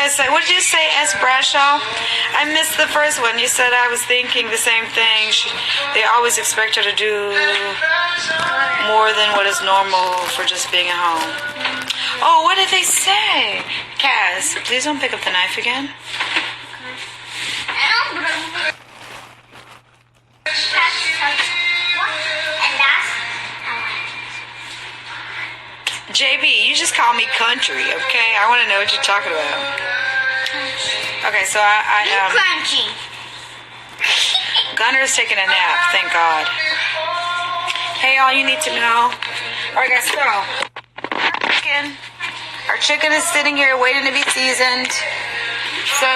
to say? What did you say, S. Brashaw? I missed the first one. You said I was thinking the same thing. They always expect her to do more than what is normal for just being at home. Oh, what did they say? Kaz, please don't pick up the knife again. JB, you just call me country, okay? I want to know what you're talking about. Okay, so crunchy. Gunner's taking a nap, thank God. Hey, all you need to know. All right, guys, so our chicken is sitting here waiting to be seasoned. So,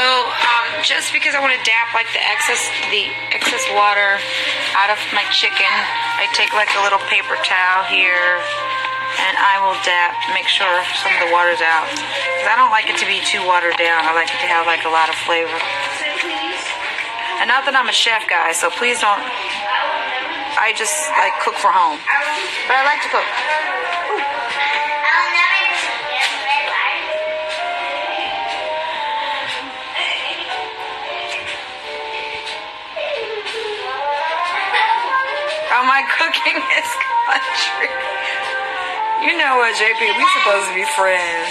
just because I want to dap like the excess water out of my chicken, I take like a little paper towel here. And I will dap, make sure some of the water's out. Because I don't like it to be too watered down. I like it to have like a lot of flavor. And not that I'm a chef, guys, so please don't. I just like cook for home. But I like to cook. Oh, my cooking is country. You know what, JP? We supposed to be friends.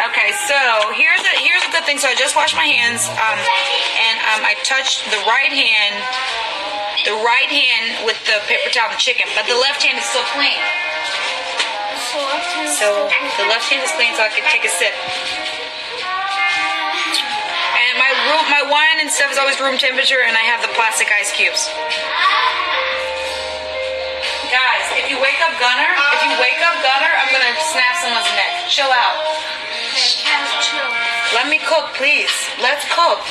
Okay, so here's the good thing. So I just washed my hands, and I touched the right hand with the paper towel and the chicken, but the left hand is still clean. So the left hand is clean, so I can take a sip. And my wine and stuff is always room temperature, and I have the plastic ice cubes. Guys, if you wake up Gunner, I'm gonna snap someone's neck. Chill out. Let me cook, please. Let's cook.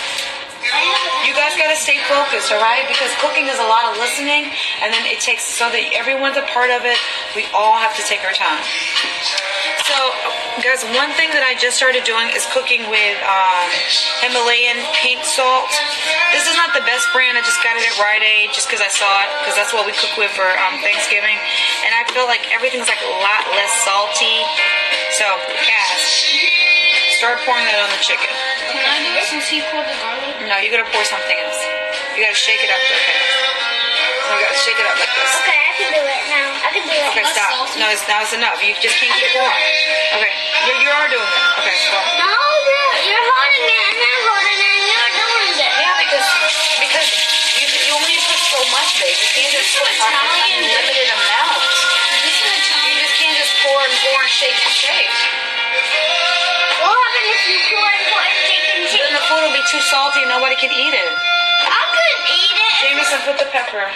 You guys gotta stay focused, alright? Because cooking is a lot of listening, and then it takes, so that everyone's a part of it, we all have to take our time. So, guys, one thing that I just started doing is cooking with Himalayan pink salt. This is not the best brand. I just got it at Rite Aid just because I saw it, because that's what we cook with for Thanksgiving. And I feel like everything's like a lot less salty. So, Cass, start pouring that on the chicken. Can I do it since he poured the garlic? No, you gotta pour something else. You gotta shake it up, okay? You gotta shake it up like this. Okay, I can do it now. I can do it. Okay, stop. No, now it's enough. You just can't keep pouring. Okay, you are doing it. Okay, stop. No, you're holding it and I'm holding it and you're doing it. Yeah, because you only put so much, babe. You can't just put unlimited amount. You just can't just pour and shake and shake. What happens if you pour and shake and shake? Then the food will be too salty and nobody can eat it. I couldn't eat it. Jameson, put the pepper.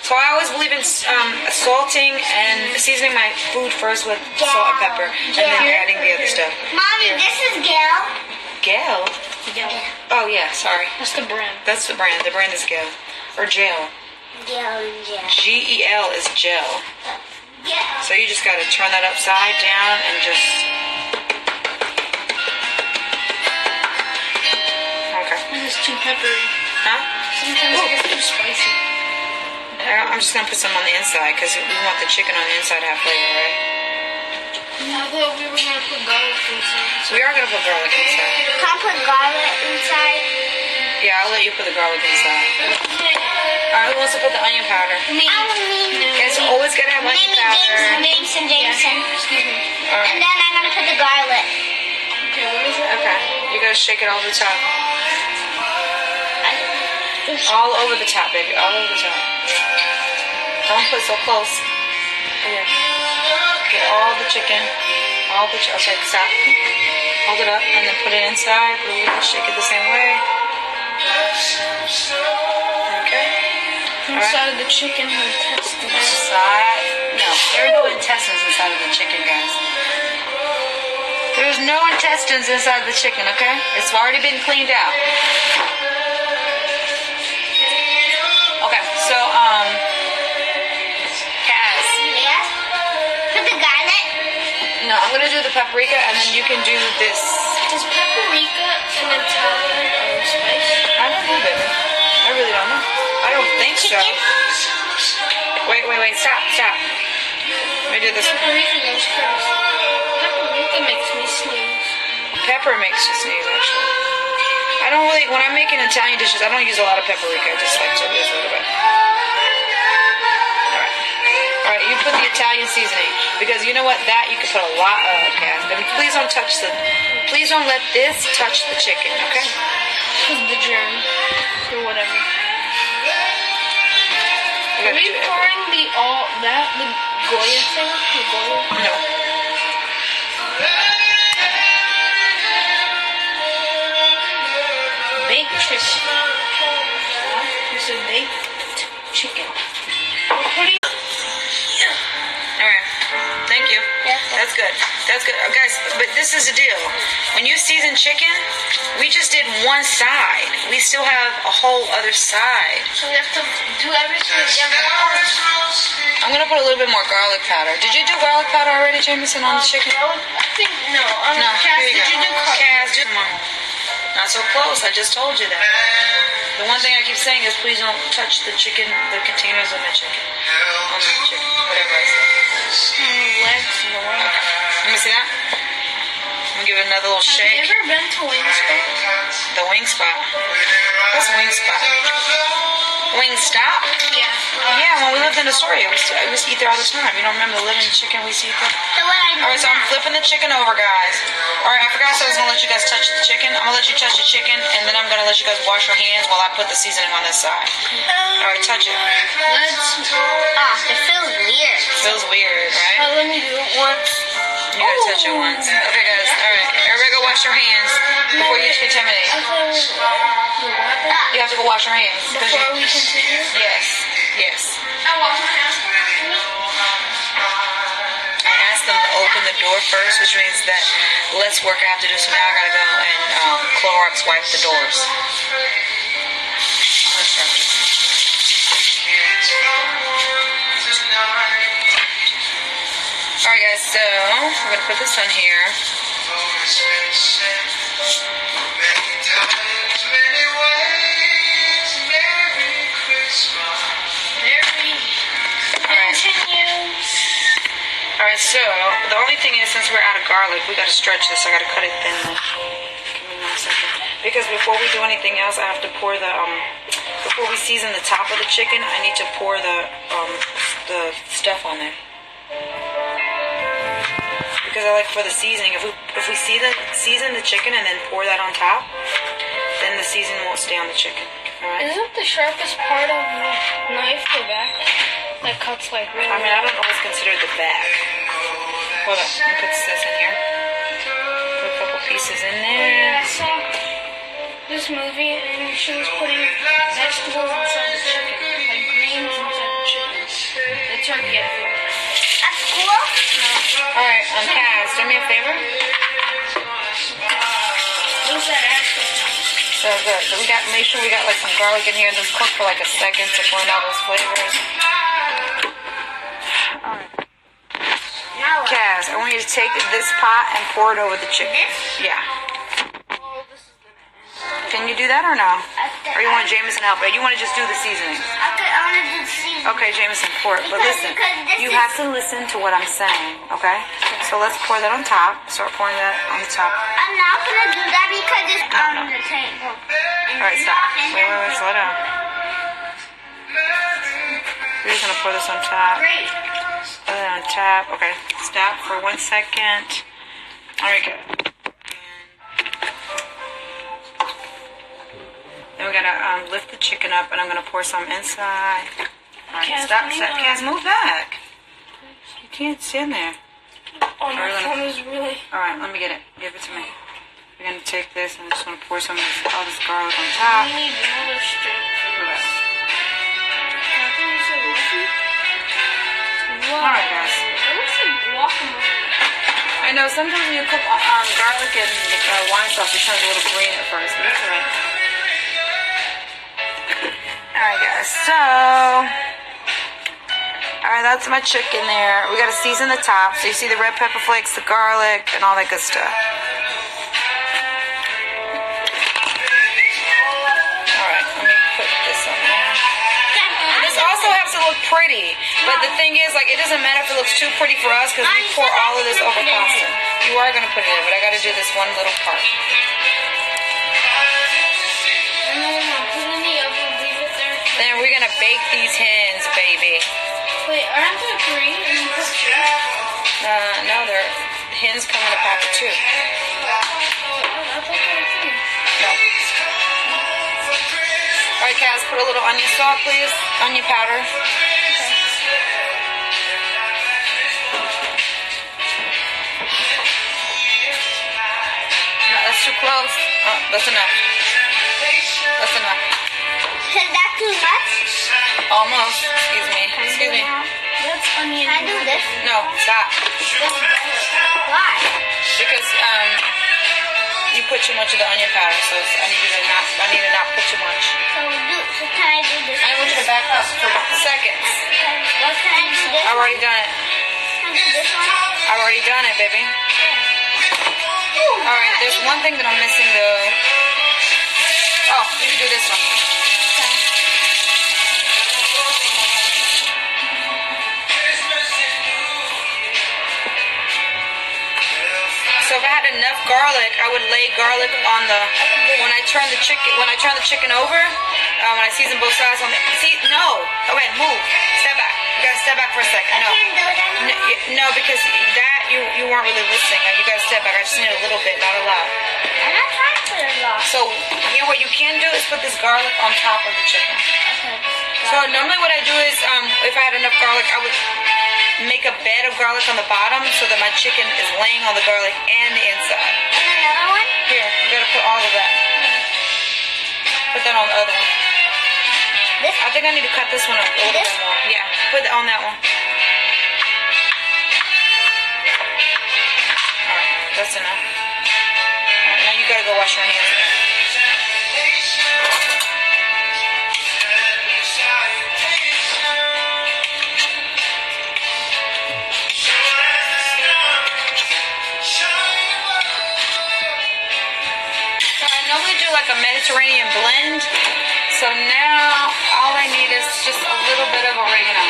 So I always believe in salting and seasoning my food first with salt and pepper, and then adding the other stuff. Mommy, this is Gail. Gail? Gail. Oh yeah, sorry. That's the brand. That's the brand. The brand is Gail. Or Gel. Gail and Gail. G-E-L is gel. Yeah. So you just gotta turn that upside down and just... Okay. It's too peppery. Huh? Sometimes it gets too spicy. I'm just gonna put some on the inside because we want the chicken on the inside to have flavor, right? I thought we were gonna put garlic inside. So we are gonna put garlic inside. Can I put garlic inside? Yeah, I'll let you put the garlic inside. Alright, who wants to put the onion powder? Me. Okay, so always gotta have onion powder. Jameson. Excuse me. Alright. And then I'm gonna put the garlic. Okay, what is it? Okay. You gotta shake it all over the top. All over the top, baby. All over the top. Don't put so close. Here. Get all the chicken. Okay, stop. Hold it up and then put it inside. Shake it the same way. Okay. Inside of the chicken intestines. Inside. No, there are no intestines inside of the chicken, guys. There's no intestines inside the chicken, okay? It's already been cleaned out. Okay, so, Cass. Yeah? Put the garlic? No, I'm gonna do the paprika and then you can do this. Is paprika an Italian spice? I don't know, baby. I really don't know. I don't think so. Wait, stop. Let me do this one. Paprika goes first. Paprika makes me sneeze. Pepper makes you sneeze, actually. I don't really, when I'm making Italian dishes, I don't use a lot of paprika. I just like to use a little bit. Alright, you put the Italian seasoning. Because you know what? That you can put a lot of, Cass. But please don't please don't let this touch the chicken, okay? Because the germ. Or whatever. Are we pouring the Goya thing? The Goya? No. Baked chicken. This is baked chicken. Alright. Thank you. Yeah. That's good. That's good. Guys, but this is the deal. When you season chicken, we just did one side. We still have a whole other side. So we have to do everything again. I'm going to put a little bit more garlic powder. Did you do garlic powder already, Jameson, on the chicken? I think, no. No, Cass, here you did go. you do Cass, come on. Not so close. I just told you that. The one thing I keep saying is please don't touch the chicken, the containers of the chicken. On the chicken, whatever I say. legs in the way? Let me see that. I'm going to give it another little Have shake. you ever been to Wingstop? The Wingspot. What's Wingspot? Wingstop? Yeah. Yeah, when we lived in Astoria, I used to eat there all the time. You don't remember the living chicken we used to eat there? The one I Alright, so I'm flipping the chicken over, guys. Alright, I forgot I was going to let you guys touch the chicken. I'm going to let you touch the chicken, and then I'm going to let you guys wash your hands while I put the seasoning on this side. Alright, touch it. it feels weird. Feels weird, right? Let me do it once. You gotta touch it once. Okay, guys. Alright, everybody go wash your hands before you contaminate. You have to go wash your hands. Before we continue? Yes. I wash my hands. I asked them to open the door first, which means that less work I have to do, so now I gotta go and Clorox wipe the doors. Alright guys, so we're gonna put this on here. Alright, so the only thing is, since we're out of garlic, we gotta stretch this. I gotta cut it thin. Give me 1 second. Because before we do anything else, I have to pour the before we season the top of the chicken, I need to pour the stuff on there. Because I like for the seasoning. If we season the chicken and then pour that on top, then the seasoning won't stay on the chicken. Alright? Isn't the sharpest part of the knife the back? That cuts like really. I mean, I don't always consider the back. Hold on, let me put this in here. Put a couple pieces in there. Yeah, I saw this movie and she was putting vegetables inside the chicken, like greens inside the chicken. The turkey, I think. At school? No. Alright, Kaz, do me a favor. What's that extra? So good. So make sure we got like some garlic in here. Just cook for like a second to blend all those flavors. Alright. Kaz, I want you to take this pot and pour it over the chicken. Yeah. Can you do that or no? Or you want Jameson help? Or you want to just do the seasoning? I want to do the seasoning. Okay, Jameson, pour it. But listen, you have to listen to what I'm saying, okay? So let's pour that on top. Start pouring that on the top. I'm not going to do that because it's on the table. Alright, stop. Wait, slow down. We're just going to pour this on top. Great. Put it on top. Okay, stop for 1 second. Alright, good. Then we're gonna lift the chicken up, and I'm gonna pour some inside. All right, stop. Kaz, move back. You can't stand there. Oh, my phone is really. All right, let me get it. Give it to me. We're gonna take this, and I'm just gonna pour some of all this garlic on top. We need another strip. All right, guys. It looks like guacamole. I know sometimes when you cook garlic and wine sauce, it turns a little green at first, but it's alright. Alright guys, so alright, that's my chicken there. We gotta season the top. So you see the red pepper flakes, the garlic, and all that good stuff. Alright, let me put this on there. And this also has to look pretty. But the thing is, like, it doesn't matter if it looks too pretty for us because we pour all of this over pasta. You are going to put it in, but I got to do this one little part. Then we're going to bake these hens, baby. Wait, aren't there 3 in the picture? No, hens come in a pack of 2. I thought there were 3. No. All right, Kaz, put a little onion salt, please. Onion powder. No, that's too close. Oh, that's enough. That's enough. Is that too much? Almost. Excuse me. Excuse me. That's onion. Can I do this? No, stop. Why? Because you put too much of the onion powder, so I need to not put too much. So can I do this? I want you to back up for seconds. What can I do this? I've already done it. Can I do this one? I've already done it, baby. All right. There's one thing that I'm missing though. Oh, you can do this one. So if I had enough garlic, I would lay garlic on the when I turn the chicken over. When I season both sides on the no. Okay, move. Step back. You gotta step back for a second. No. No, because that you weren't really listening. You gotta step back. I just need a little bit, not a lot. I'm not trying to put a lot. So here, what you can do is put this garlic on top of the chicken. Okay. So normally what I do is, if I had enough garlic, I would make a bed of garlic on the bottom so that my chicken is laying on the garlic and the inside. And another one? Here, you gotta put all of that. Put that on the other one. This? I think I need to cut this one up a little bit more. Yeah, put it on that one. Alright, that's enough. Alright, now you gotta go wash your hands again. Like a Mediterranean blend. So now all I need is just a little bit of oregano.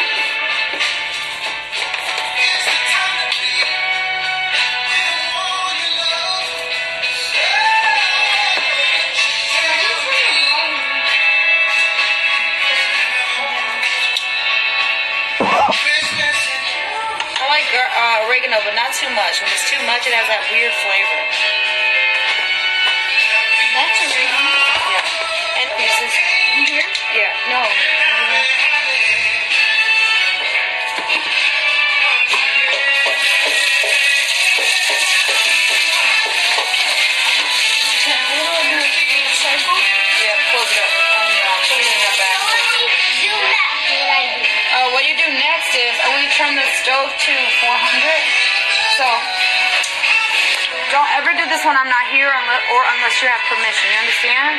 I like oregano, but not too much. When it's too much, it has that weird flavor. That's oregano. Yeah. And pieces. Here? Yeah. No. Circle? Yeah, close it up. Put it in that bag. What you do next is I want you to turn the stove to 400. So don't ever do this when I'm not here unless you have permission. You understand?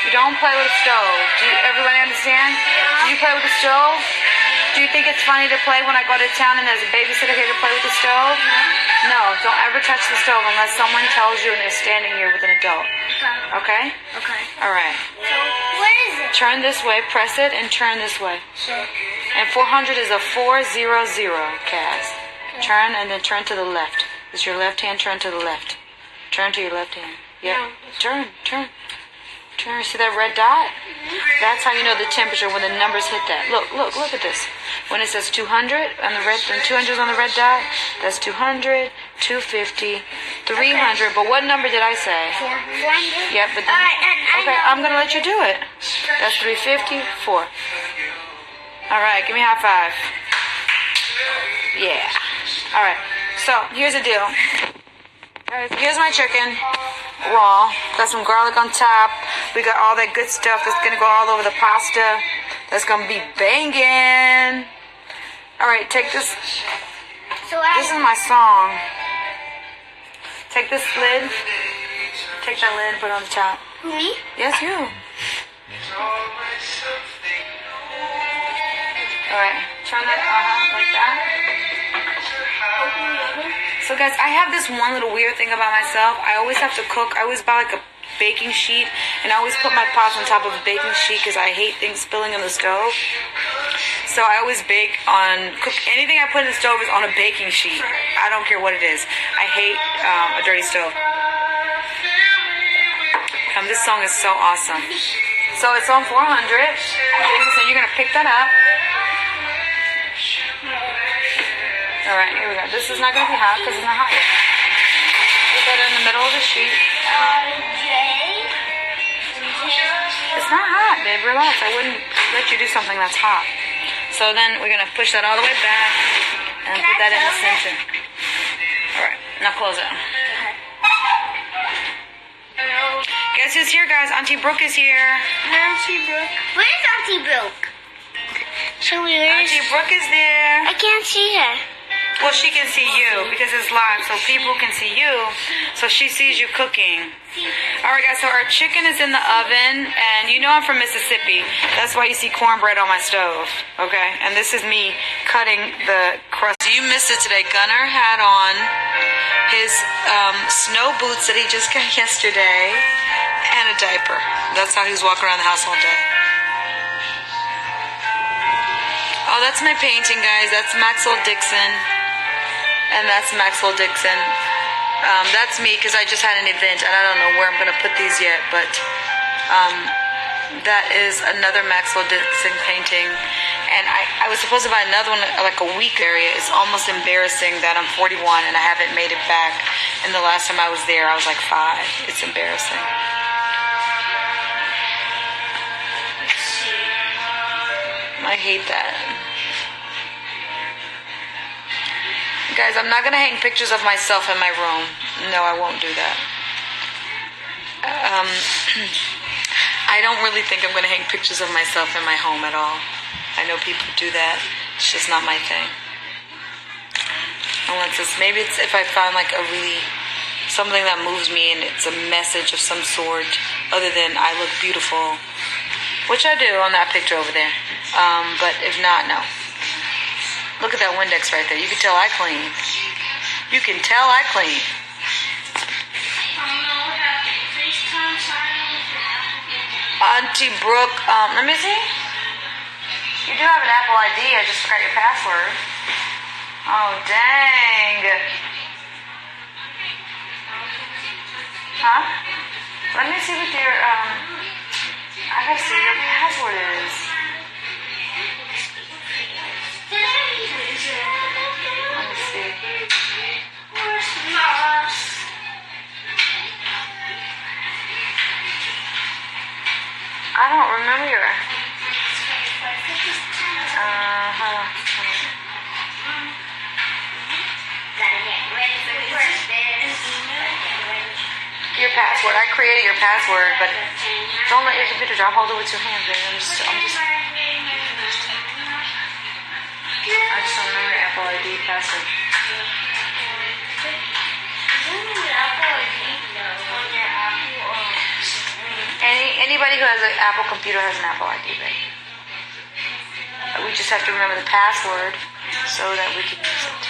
You don't play with a stove. Do everybody understand? Do you play with the stove? Do you think it's funny to play when I go to town and there's a babysitter here to play with the stove? No, don't ever touch the stove unless someone tells you and they're standing here with an adult. Okay? Okay. All right. So, where is it? Turn this way, press it, and turn this way. And 400 is a 400, Kaz. Turn and then turn to the left. Is your left hand turn to the left? Turn to your left hand. Yep. Turn. See that red dot? That's how you know the temperature when the numbers hit that. Look at this. When it says 200 on the red, and 200 is on the red dot, that's 200, 250, 300. But what number did I say? 400. Yep, but then, okay, I'm gonna let you do it. That's 350, 4. All right, give me a high five. Yeah. All right. So here's the deal. Guys, here's my chicken, raw. Got some garlic on top. We got all that good stuff that's gonna go all over the pasta. That's gonna be banging. All right, take this. This is my song. Take this lid. Take that lid and put it on the top. Me? Yes, you. All right, turn that like that. So guys, I have this one little weird thing about myself. I always have to cook. I always buy like a baking sheet, and I always put my pots on top of a baking sheet because I hate things spilling on the stove. So I always bake anything I put in the stove is on a baking sheet. I don't care what it is. I hate a dirty stove. This song is so awesome. So it's on 400. So you're gonna pick that up. All right, here we go. This is not gonna be hot because it's not hot yet. Put that in the middle of the sheet. It's not hot, babe. Relax. I wouldn't let you do something that's hot. So then we're gonna push that all the way back and put that in the center. All right, now close it. Guess who's here, guys? Auntie Brooke is here. Auntie Brooke. Where's Auntie Brooke? Show me where. Auntie Brooke is there. I can't see her. Well, she can see you because it's live, so people can see you. So she sees you cooking. All right, guys. So our chicken is in the oven, and you know I'm from Mississippi. That's why you see cornbread on my stove. Okay, and this is me cutting the crust. You missed it today. Gunnar had on his snow boots that he just got yesterday. And a diaper. That's how he was walking around the house all day. Oh, that's my painting, guys. That's Maxwell Dixon. And that's Maxwell Dixon. That's me because I just had an event and I don't know where I'm going to put these yet. But that is another Maxwell Dixon painting. And I was supposed to buy another one like a week area. It's almost embarrassing that I'm 41 and I haven't made it back. And the last time I was there, I was like 5. It's embarrassing. I hate that. Guys, I'm not going to hang pictures of myself in my room. No, I won't do that. I don't really think I'm going to hang pictures of myself in my home at all. I know people do that. It's just not my thing. Unless maybe it's if I find like something that moves me and it's a message of some sort other than I look beautiful. Which I do on that picture over there. But if not, no. Look at that Windex right there. You can tell I clean. You can tell I clean. Auntie Brooke, let me see. You do have an Apple ID. I just forgot your password. Oh, dang. Huh? Let me see what your, I gotta see what your password is. Let me see. I don't remember your. Your password. I created your password, but don't let your computer drop. Hold it with your hands, baby. I just don't remember your Apple ID password. Anybody who has an Apple computer has an Apple ID, baby. We just have to remember the password so that we can use it.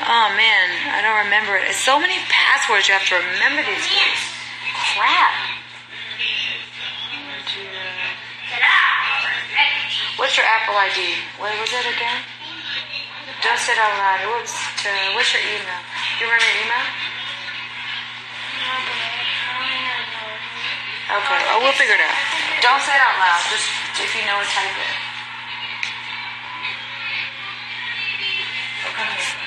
Oh man, I don't remember it. It's so many passwords you have to remember these days. Crap. What's your Apple ID? What was it again? Don't say it out loud. What's your email? Do you remember your email? Okay, oh, we'll figure it out. Don't say it out loud. Just if you know it, type it. Come here.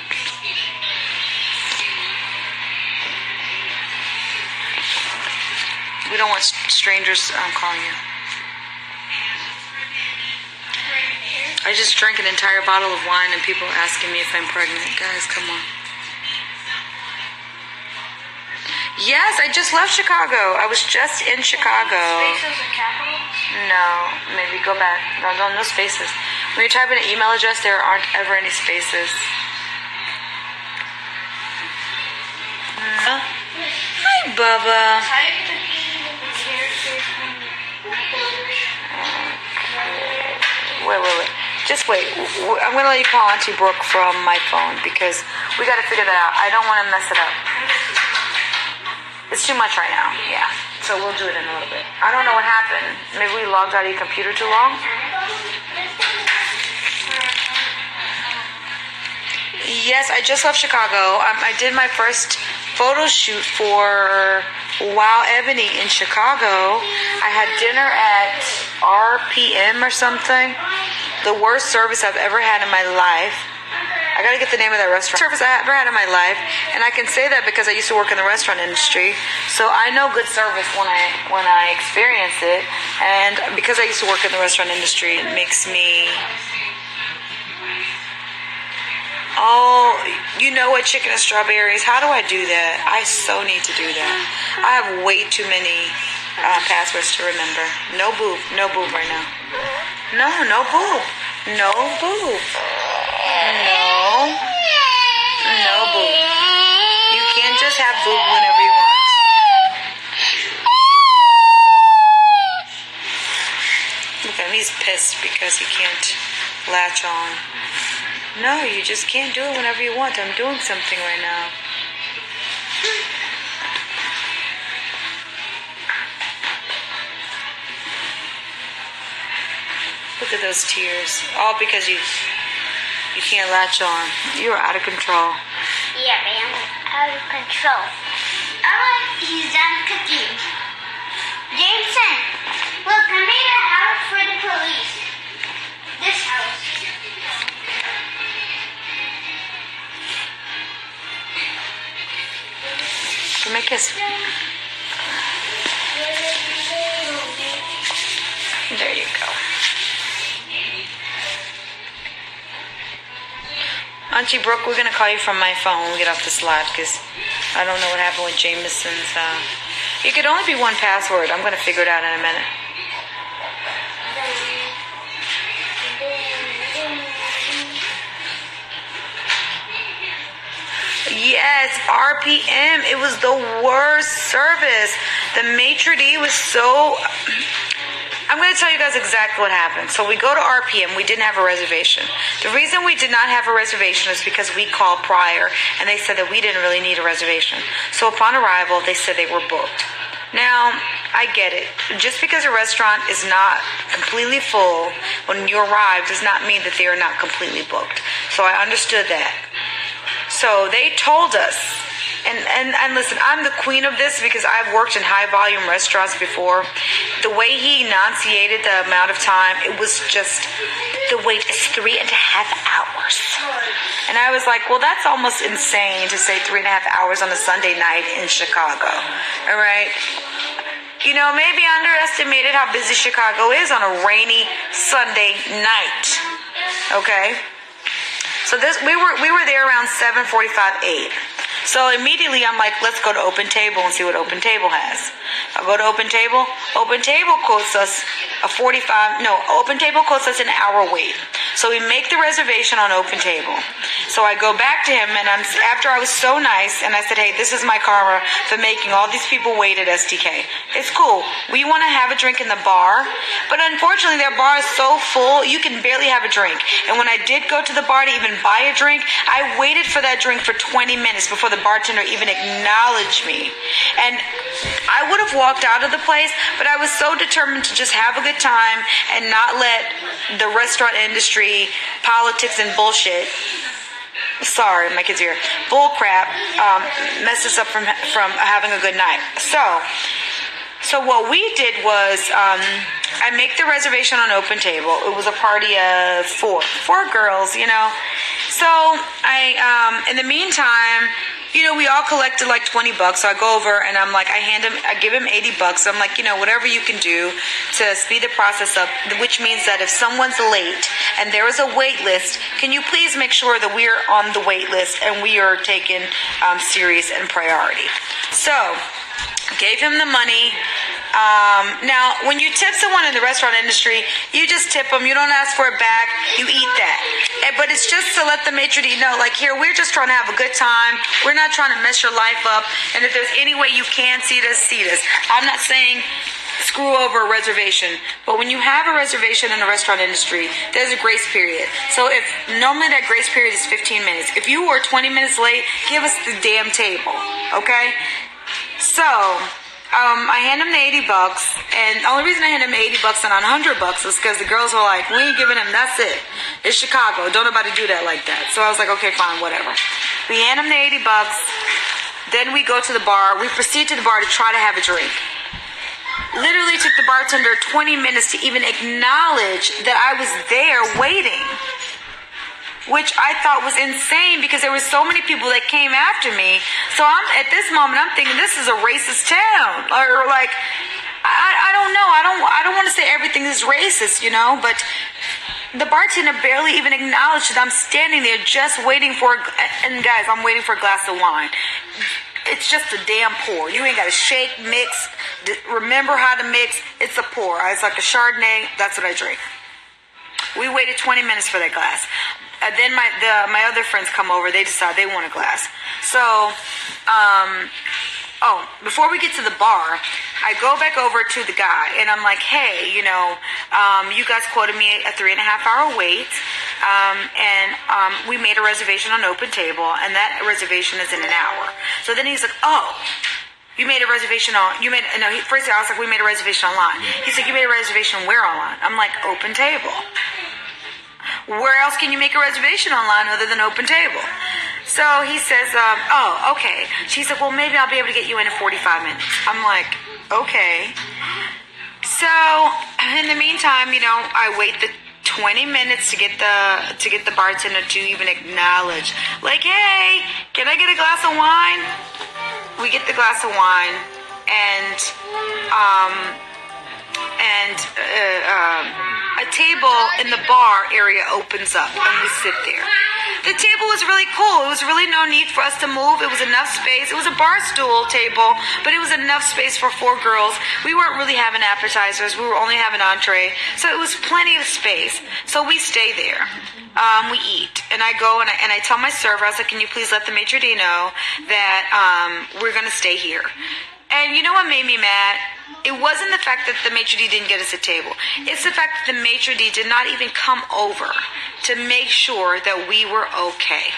We don't want strangers calling you. I just drank an entire bottle of wine and people asking me if I'm pregnant. Guys, come on. Yes, I just left Chicago. I was just in Chicago. Spaces and capitals? No, maybe go back. No spaces. When you type in an email address, there aren't ever any spaces. Hi, Bubba. Wait. Just wait. I'm going to let you call Auntie Brooke from my phone because we got to figure that out. I don't want to mess it up. It's too much right now. Yeah. So we'll do it in a little bit. I don't know what happened. Maybe we logged out of your computer too long. Yes, I just left Chicago. I did my first photo shoot for Wow Ebony in Chicago. I had dinner at RPM or something. The worst service I've ever had in my life. I gotta get the name of that restaurant. Service I ever had in my life, and I can say that because I used to work in the restaurant industry, so I know good service when I experience it. And because I used to work in the restaurant industry, it makes me. Oh, you know what? Chicken and strawberries. How do I do that? I so need to do that. I have way too many passwords to remember. No boob. No boob right now. No boob. No boob. No boob. You can't just have boob whenever you want. Look at him. He's pissed because he can't latch on. No, you just can't do it whenever you want. I'm doing something right now. Look at those tears. All because you can't latch on. You're out of control. Yeah, I am out of control. Alright, he's done cooking. Jameson, look, I made a house for the police. This house. Give me a kiss. There you go. Auntie Brooke, we're going to call you from my phone when we get off this live because I don't know what happened with Jameson's. It could only be one password. I'm going to figure it out in a minute. Yes, RPM. It was the worst service. The maitre d' was so... I'm going to tell you guys exactly what happened. So we go to RPM. We didn't have a reservation. The reason we did not have a reservation is because we called prior, and they said that we didn't really need a reservation. So upon arrival, they said they were booked. Now, I get it. Just because a restaurant is not completely full when you arrive does not mean that they are not completely booked. So I understood that. So they told us, and listen, I'm the queen of this because I've worked in high volume restaurants before. The way he enunciated the amount of time, it was just, the wait is 3.5 hours. And I was like, well, that's almost insane to say 3.5 hours on a Sunday night in Chicago. All right. You know, maybe I underestimated how busy Chicago is on a rainy Sunday night. Okay. So we were there around 7:45, 8. So immediately I'm like, let's go to Open Table and see what Open Table has. I go to Open Table. Open Table quotes us Open Table quotes us an hour wait. So we make the reservation on Open Table. So I go back to him, and after I was so nice, and I said, hey, this is my karma for making all these people wait at STK. It's cool. We want to have a drink in the bar, but unfortunately their bar is so full, you can barely have a drink. And when I did go to the bar to even buy a drink, I waited for that drink for 20 minutes before the bartender even acknowledged me. And I would have walked out of the place, but I was so determined to just have a good time and not let the restaurant industry, politics, and bullshit, sorry, my kids are here, bull crap, mess us up from having a good night. So what we did was, I make the reservation on Open Table. It was a party of four girls, you know. So I, in the meantime, you know, we all collected like $20. So I go over and I'm like, I give him $80. I'm like, you know, whatever you can do to speed the process up, which means that if someone's late and there is a wait list, can you please make sure that we're on the wait list and we are taken serious and priority. So gave him the money. Now, when you tip someone in the restaurant industry, you just tip them. You don't ask for it back. You eat that. But it's just to let the maitre d' know, like, here, we're just trying to have a good time. We're not trying to mess your life up. And if there's any way you can seat us, seat us. I'm not saying screw over a reservation. But when you have a reservation in the restaurant industry, there's a grace period. So if normally that grace period is 15 minutes. If you were 20 minutes late, give us the damn table. Okay? So, I hand him the $80, and the only reason I hand him $80 and not $100 is because the girls were like, we ain't giving him, that's it. It's Chicago. Don't nobody do that like that. So I was like, okay, fine, whatever. We hand him the $80. Then we go to the bar. We proceed to the bar to try to have a drink. Literally took the bartender 20 minutes to even acknowledge that I was there waiting. Which I thought was insane because there were so many people that came after me. So at this moment, I'm thinking this is a racist town. Or like, I don't know. I don't want to say everything is racist, you know, but the bartender barely even acknowledged that I'm standing there just waiting for, and guys, I'm waiting for a glass of wine. It's just a damn pour. You ain't got to shake, mix, remember how to mix. It's a pour. It's like a Chardonnay. That's what I drink. We waited 20 minutes for that glass. Then my other friends come over. They decide they want a glass. So, before we get to the bar, I go back over to the guy and I'm like, hey, you know, you guys quoted me a 3.5-hour wait, and we made a reservation on Open Table, and that reservation is in an hour. So then he's like, oh. You made a reservation first I was like, we made a reservation online. He said, you made a reservation where online? I'm like, Open Table. Where else can you make a reservation online other than Open Table? So he says, oh, okay. She's like, well, maybe I'll be able to get you in 45 minutes. I'm like, okay. So in the meantime, you know, I wait the 20 minutes to get the bartender to even acknowledge, like, hey, can I get a glass of wine? We get the glass of wine, and a table in the bar area opens up, and we sit there. The table was really cool. It was really no need for us to move. It was enough space. It was a bar stool table, but it was enough space for 4 girls. We weren't really having appetizers. We were only having entree, so it was plenty of space. So we stay there. We eat, and I go and I tell my server, I was like, can you please let the maitre d' know that we're going to stay here. And you know what made me mad? It wasn't the fact that the maitre d' didn't get us a table. It's the fact that the maitre d' did not even come over to make sure that we were okay.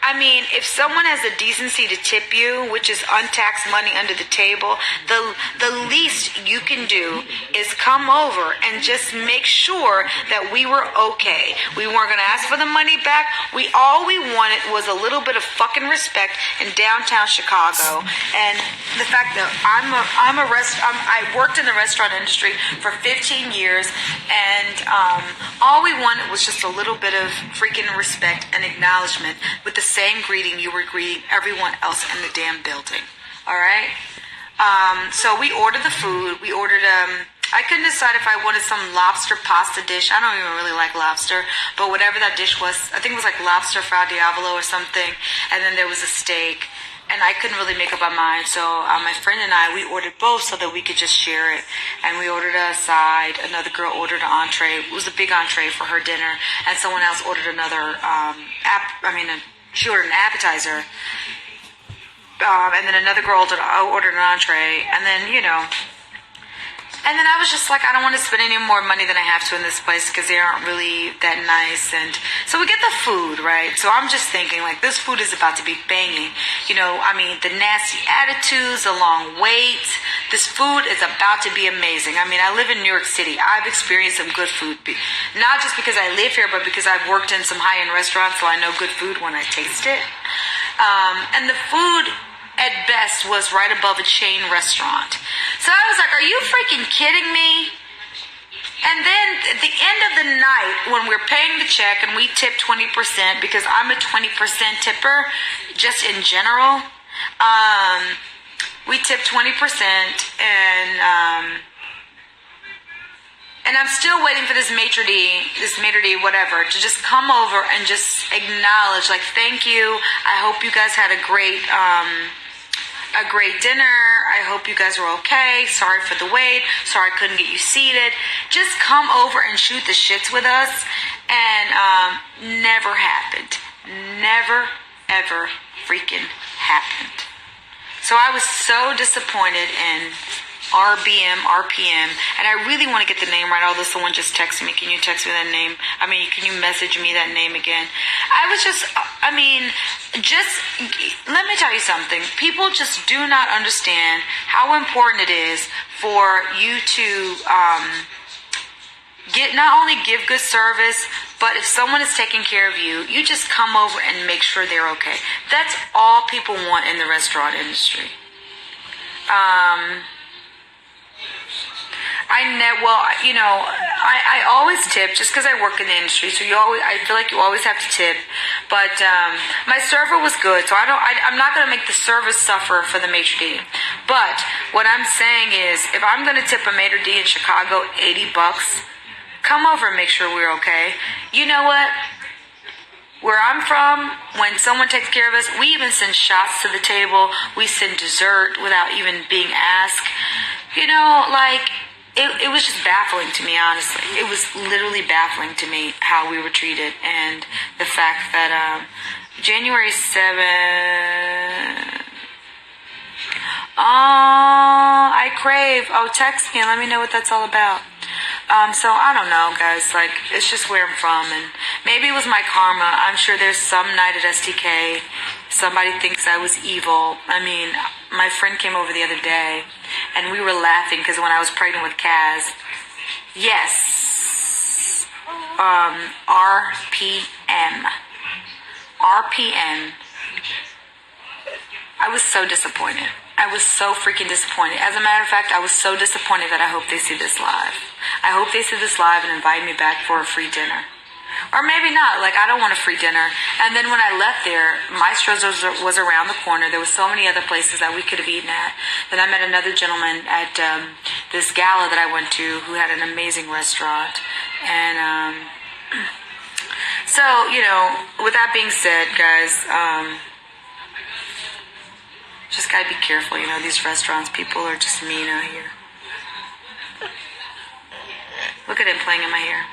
I mean, if someone has the decency to tip you, which is untaxed money under the table, the least you can do is come over and just make sure that we were okay. We weren't going to ask for the money back. All we wanted was a little bit of fucking respect in downtown Chicago. And the fact that I worked in the restaurant industry for 15 years, and all we wanted was just a little bit of freaking respect and acknowledgement with the same greeting you were greeting everyone else in the damn building. All right? So we ordered the food. We ordered, I couldn't decide if I wanted some lobster pasta dish. I don't even really like lobster, but whatever that dish was, I think it was like lobster fra diavolo or something, and then there was a steak, and I couldn't really make up my mind. So my friend and I, we ordered both so that we could just share it, and we ordered a side. Another girl ordered an entree. It was a big entree for her dinner, and someone else ordered another, she ordered an appetizer, and then another girl ordered an entree, and then, you know, and then I was just like, I don't want to spend any more money than I have to in this place because they aren't really that nice. And so we get the food, right? So I'm just thinking, like, this food is about to be banging. You know, I mean, the nasty attitudes, the long waits. This food is about to be amazing. I mean, I live in New York City. I've experienced some good food. Not just because I live here, but because I've worked in some high-end restaurants, so I know good food when I taste it. And the food, at best, was right above a chain restaurant. So I was like, are you freaking kidding me? And then at the end of the night, when we're paying the check and we tip 20%, because I'm a 20% tipper, just in general, we tip 20%, and I'm still waiting for this maitre d', whatever, to just come over and just acknowledge, like, thank you. I hope you guys had a great dinner. I hope you guys were okay. Sorry for the wait. Sorry I couldn't get you seated. Just come over and shoot the shits with us. And never happened. Never, ever freaking happened. So I was so disappointed in RPM, and I really want to get the name right, although someone just texted me, can you text me that name? I mean, can you message me that name again? I I mean, just let me tell you something. People just do not understand how important it is for you to not only give good service, but if someone is taking care of you, you just come over and make sure they're okay. That's all people want in the restaurant industry. I always tip just because I work in the industry. So I feel like you always have to tip. But my server was good, so I'm not going to make the service suffer for the maitre d'. But what I'm saying is, if I'm going to tip a maitre d' in Chicago $80, come over and make sure we're okay. You know what? Where I'm from, when someone takes care of us, we even send shots to the table. We send dessert without even being asked. You know, like, it was just baffling to me, honestly. It was literally baffling to me how we were treated. And the fact that January 7th... Oh, I crave. Oh, text me and let me know what that's all about. So I don't know, guys. Like, it's just where I'm from, and maybe it was my karma. I'm sure there's some night at STK, somebody thinks I was evil. I mean, my friend came over the other day, and we were laughing because when I was pregnant with Kaz, yes, RPM. I was so disappointed. I was so freaking disappointed. As a matter of fact, I was so disappointed that I hope they see this live. I hope they see this live and invite me back for a free dinner. Or maybe not. Like, I don't want a free dinner. And then when I left there, Maestro's was around the corner. There was so many other places that we could have eaten at. Then I met another gentleman at this gala that I went to who had an amazing restaurant. And so, you know, with that being said, guys, just gotta be careful, you know, these restaurants, people are just mean out here. Look at him playing in my hair.